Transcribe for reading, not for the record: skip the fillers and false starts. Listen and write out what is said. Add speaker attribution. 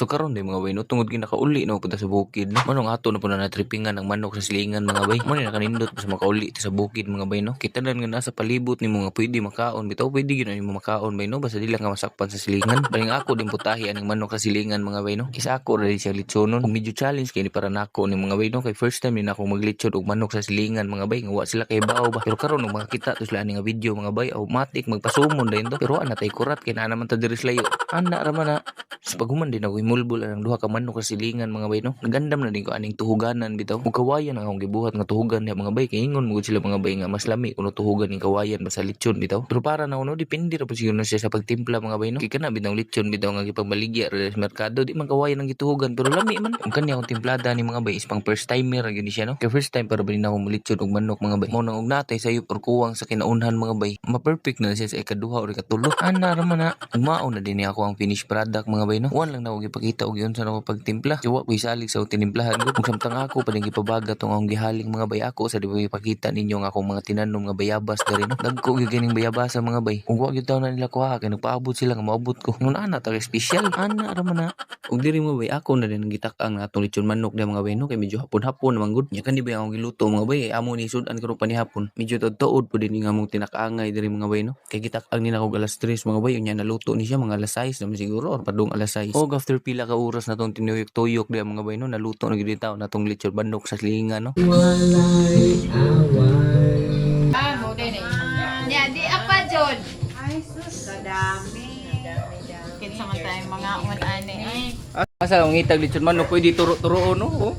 Speaker 1: So karon day mga bay no, tungod ginakauli na punta sa bukid no. Manong ato na po na natripingan ng manok sa silingan mga bay. Mo ni nakanindot pa sa makauli sa bukid mga bay no. Kita dan nga nasa palibot ni mga pwede makaon bitaw pwede gyud ni mo makaon bay no basta di lang ka masakpan sa silingan. Baling ako din putahi aning manok sa silingan mga bay no. Isa ako ra siya litsonon. Kung medyo challenge kay ni para nako ni mga bay no kay first time ni nako maglitsod og manok sa silingan mga bay nga wa sila kay bao ba. Pero karon og makakita to sila ani nga video mga bay automatic magpasumon dayon to. Pero ana tay kurat kay naa naman ta diri layo. Ana ra man na. Sa paghuman din ako imulbol ang duha ka manok sa silingan mga bay no. Nagandam na din ko aning tuhuganan bitaw. Ug kawayan ang akong gibuhat nga tuhugan niya mga bay kay ingon mo sila mga bay nga mas lami kuno tuhugan ning kawayan basta litsyon bitaw. Pero para na uno depende ra po siguro na siya sa pagtimpla mga bay no. Kay kana bitaw litsyon bitaw nga gipagbaligya ra sa merkado di man kawayan ang gituhugan pero lami man. Ug kanya akong timplada ni mga bay is pang first timer ra gyud siya no. Kay first time para ba din ako mulitsyon og manok mga bay. Mo nang og natay sayo or kuwang sa kinaunhan mga bay. Ma-perfect na siya sa ikaduha or ikatulo. Ana ra man na. Mao na din ni ako ang finished product mga bay no. Wan lang na ako gipakita og yun sa ako pagtimpla. Kaya wa ko isalig sa tinimplahan ko. Kung samtang ako pa din gipabaga tong akong gihaling mga bay ako sa di ba ipakita ninyo nga akong mga tinanom nga bayabas diri no. Dagko gyud kining bayabas sa mga bay. Kung wa gyud taw na nila kuha kay nagpaabot sila nga maabot ko. Ngun ana ta special. Ana ra man na. Og diri mo bay ako na din gitak-ang na atong lechon manok na mga bay no kay medyo hapon-hapon naman gud. Nya kan di ba akong giluto mga bay amo ni sud-an karon panihapon. Medyo tuod po din nga mong tinak-angay diri mga bay no. Kay gitak-ang ni nako alas 3 mga bay unya naluto ni siya mga alas 6 naman siguro or padung alas 6. Og after pila ka oras na tong tinuyok-tuyok di mga bay no naluto na gid taw na tong lechon manok sa silingan no.
Speaker 2: Walay away.
Speaker 3: Mo din eh. Ya, di apa John?
Speaker 4: Ay, sus, kadami.
Speaker 3: Kinsa man tayo mga ani ay.
Speaker 1: Asa ang itag lechon manok pwede turo-turo no. Oh.